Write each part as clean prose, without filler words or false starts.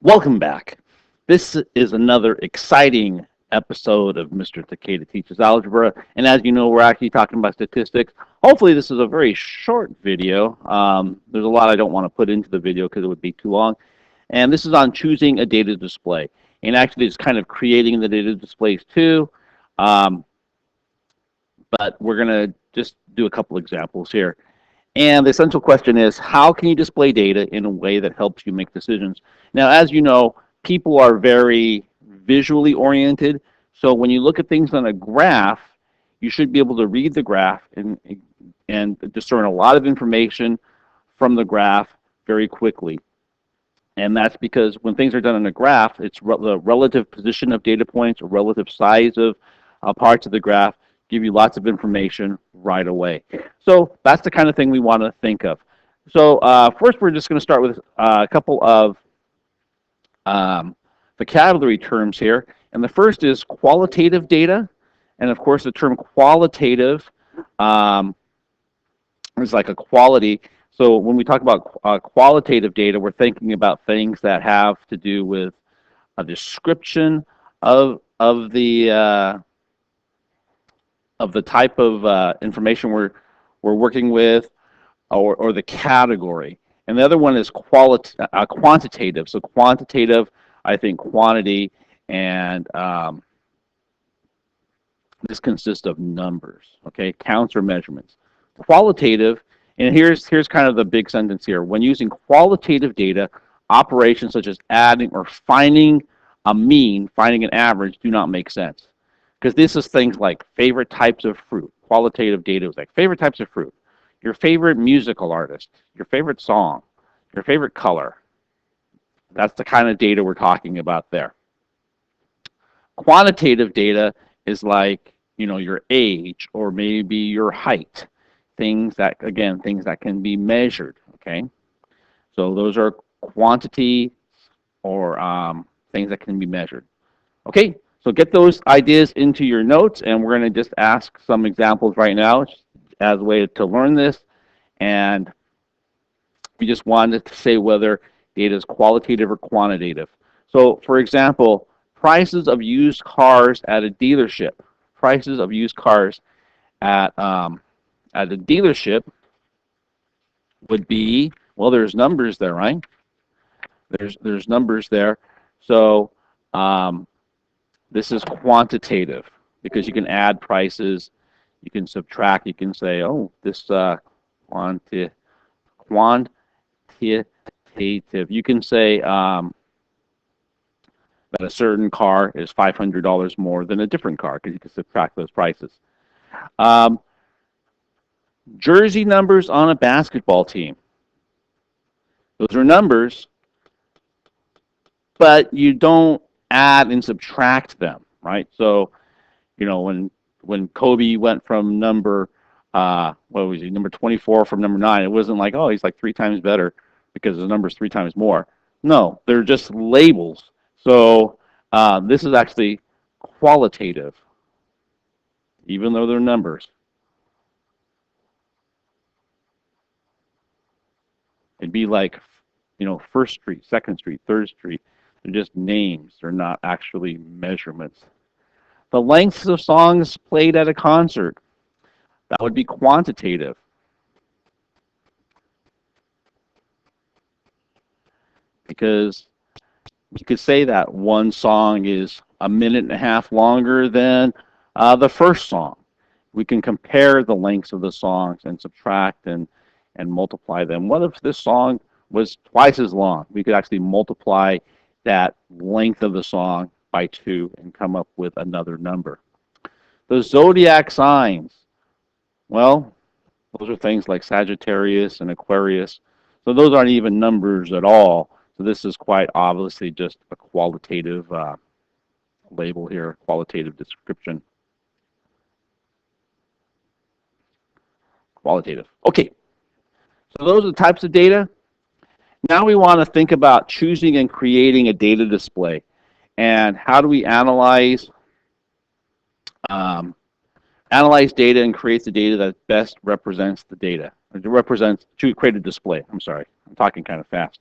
Welcome back. This is another exciting episode of Mr. Takeda Teaches Algebra. And as you know, we're actually talking about statistics. Hopefully this is a very short video. There's a lot I don't want to put into the video because it would be too long. And this is on choosing a data display. And actually it's kind of creating the data displays too. But we're going to just do a couple examples here. And the essential question is, how can you display data in a way that helps you make decisions? Now, as you know, people are very visually oriented. So when you look at things on a graph, you should be able to read the graph and discern a lot of information from the graph very quickly. And that's because when things are done in a graph, it's the relative position of data points or relative size of parts of the graph give you lots of information right away. So that's the kind of thing we want to think of. So first, we're just going to start with a couple of vocabulary terms here. And the first is qualitative data. And of course, the term qualitative is like a quality. So when we talk about qualitative data, we're thinking about things that have to do with a description of the type of information we're working with, or the category. And the other one is quantitative. So quantitative, I think quantity, and this consists of numbers, okay, counts or measurements. Qualitative, and here's kind of the big sentence here. When using qualitative data, operations such as adding or finding a mean, finding an average, do not make sense. Because this is things like favorite types of fruit. Qualitative data is like favorite types of fruit, your favorite musical artist, your favorite song, your favorite color. That's the kind of data we're talking about there. Quantitative data is like, you know, your age or maybe your height. Things that, again, things that can be measured, okay? So those are quantity or things that can be measured. Okay, so get those ideas into your notes, and we're going to just ask some examples right now as a way to learn this. And we just wanted to say whether data is qualitative or quantitative. So, for example, prices of used cars at a dealership. Prices of used cars at a dealership would be, well, there's numbers there, right? There's numbers there. So this is quantitative because you can add prices, you can subtract, you can say, oh, this quantitative. You can say that a certain car is $500 more than a different car because you can subtract those prices. Jersey numbers on a basketball team. Those are numbers, but you don't add and subtract them, right? So, you know, when Kobe went from number, what was he, number 24 from number 9, it wasn't like, oh, he's like 3 times better because the number's 3 times more. No, they're just labels. So this is actually qualitative, even though they're numbers. It'd be like, you know, First Street, Second Street, Third Street. They're just names. They're not actually measurements. The lengths of songs played at a concert. That would be quantitative. Because you could say that one song is a minute and a half longer than the first song. We can compare the lengths of the songs and subtract and multiply them. What if this song was twice as long? We could actually multiply that length of the song by 2 and come up with another number. The zodiac signs, well, those are things like Sagittarius and Aquarius. So those aren't even numbers at all. So this is quite obviously just a qualitative label here, qualitative description. Qualitative. Okay, so those are the types of data. Now we want to think about choosing and creating a data display. And how do we analyze data and create the data that best represents the data, or to create a display. I'm sorry, I'm talking kind of fast.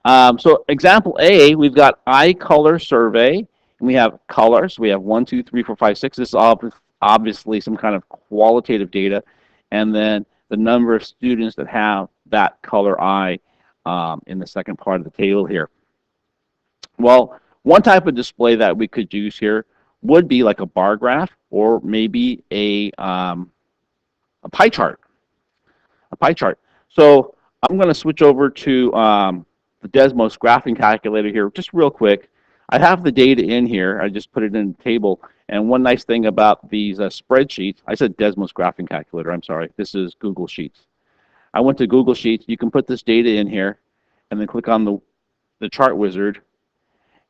So example A, we've got eye color survey, and we have colors. We have 1, 2, 3, 4, 5, 6. This is obviously some kind of qualitative data, and then the number of students that have that color eye in the second part of the table here. Well, one type of display that we could use here would be like a bar graph or maybe a pie chart. A pie chart. So I'm going to switch over to the Desmos graphing calculator here just real quick. I have the data in here. I just put it in the table. And one nice thing about these spreadsheets, I said Desmos graphing calculator, I'm sorry. This is Google Sheets. I went to Google Sheets. You can put this data in here and then click on the chart wizard,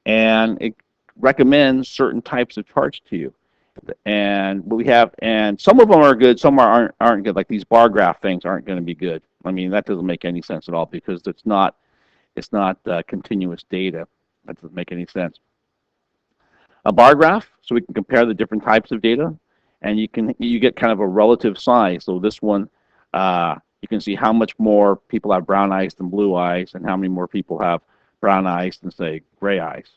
and it recommends certain types of charts to you. And we have, and some of them are good, some aren't good. Like these bar graph things aren't going to be good. I mean, that doesn't make any sense at all because it's not continuous data. That doesn't make any sense. A bar graph, so we can compare the different types of data, and you get kind of a relative size. So this one, you can see how much more people have brown eyes than blue eyes, and how many more people have brown eyes than say gray eyes.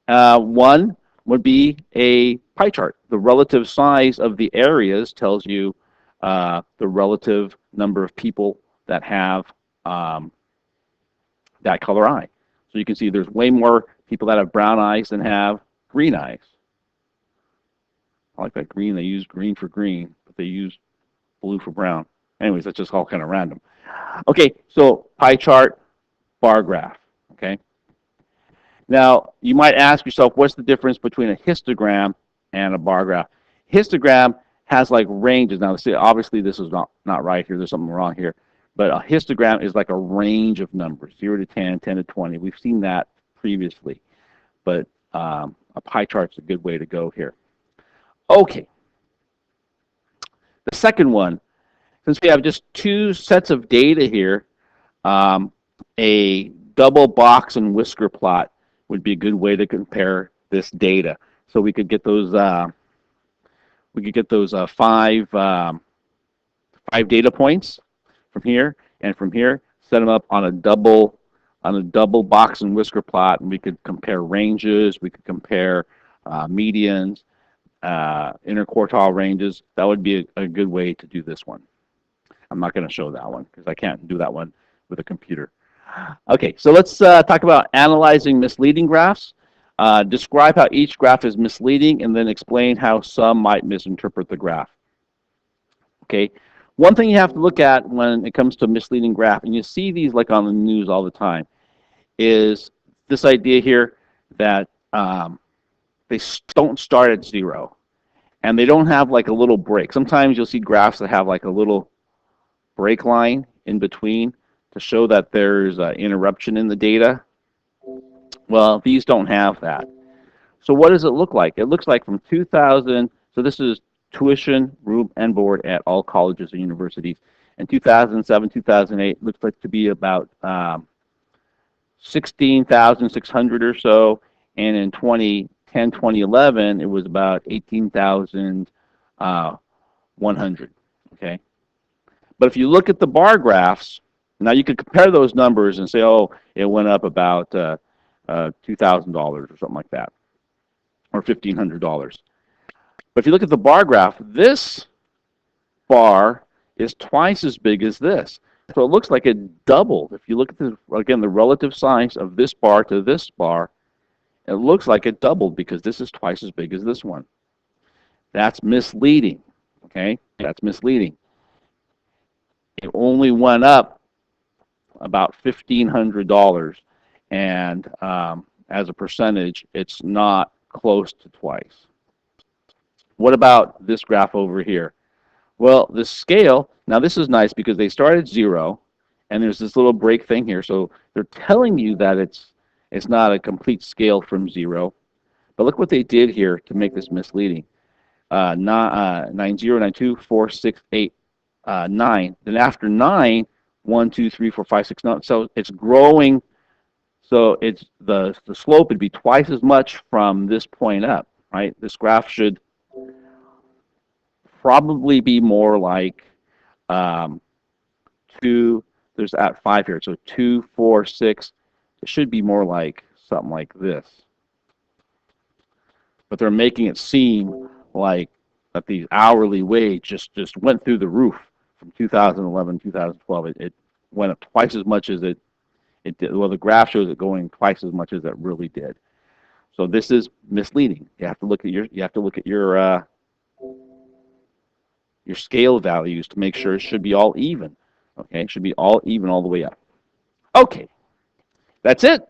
One would be a pie chart. The relative size of the areas tells you the relative number of people that have that color eye. So you can see there's way more people that have brown eyes than have green eyes. I like that green. They use green for green, but they use blue for brown. Anyways, that's just all kind of random. Okay, so pie chart, bar graph. Okay. Now, you might ask yourself, what's the difference between a histogram and a bar graph? Histogram has like ranges. Now, see, obviously, this is not right here. There's something wrong here. But a histogram is like a range of numbers, 0 to 10, 10 to 20. We've seen that previously. But a pie chart's a good way to go here. Okay. The second one, since we have just two sets of data here, a double box and whisker plot would be a good way to compare this data. So we could get those five data points from here and from here, set them up on a double box and whisker plot, and we could compare ranges, we could compare medians, interquartile ranges. That would be a good way to do this one. I'm not going to show that one because I can't do that one with a computer. Okay, so let's talk about analyzing misleading graphs. Describe how each graph is misleading, and then explain how some might misinterpret the graph. Okay, one thing you have to look at when it comes to misleading graph, and you see these like on the news all the time, is this idea here that they don't start at 0, and they don't have like a little break. Sometimes you'll see graphs that have like a little break line in between to show that there's an interruption in the data. Well, these don't have that. So what does it look like? It looks like from 2000, so this is tuition, room, and board at all colleges and universities. In 2007, 2008, looks like to be about 16,600 or so, and in 2010, 2011, it was about 18,100, okay? But if you look at the bar graphs, now you could compare those numbers and say, oh, it went up about $2,000 or something like that, or $1,500. But if you look at the bar graph, this bar is twice as big as this. So it looks like it doubled. If you look at again, the relative size of this bar to this bar, it looks like it doubled because this is twice as big as this one. That's misleading, okay? That's misleading. It only went up about $1,500, and as a percentage, it's not close to twice. What about this graph over here? Well, the scale, now this is nice because they start at 0, and there's this little break thing here, so they're telling you that it's not a complete scale from 0. But look what they did here to make this misleading. 9, 0, 9, 2, 4, 6, 8, 9. Then after 9, 1, 2, 3, 4, 5, 6, 9. So it's growing. So it's the slope would be twice as much from this point up, right? This graph should probably be more like 2. There's at 5 here. So 2, 4, 6, It should be more like something like this. But they're making it seem like that the hourly wage just went through the roof from 2011, 2012. It went up twice as much as it did. Well, the graph shows it going twice as much as it really did. So this is misleading. You have to look at your scale values to make sure it should be all even. Okay, it should be all even all the way up. Okay, that's it.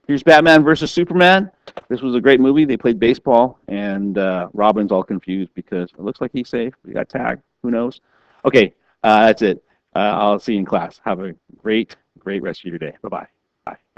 Here's Batman versus Superman. This was a great movie. They played baseball, and Robin's all confused because it looks like he's safe. He got tagged. Who knows? Okay, that's it. I'll see you in class. Have a great rest of your day. Bye-bye. Bye.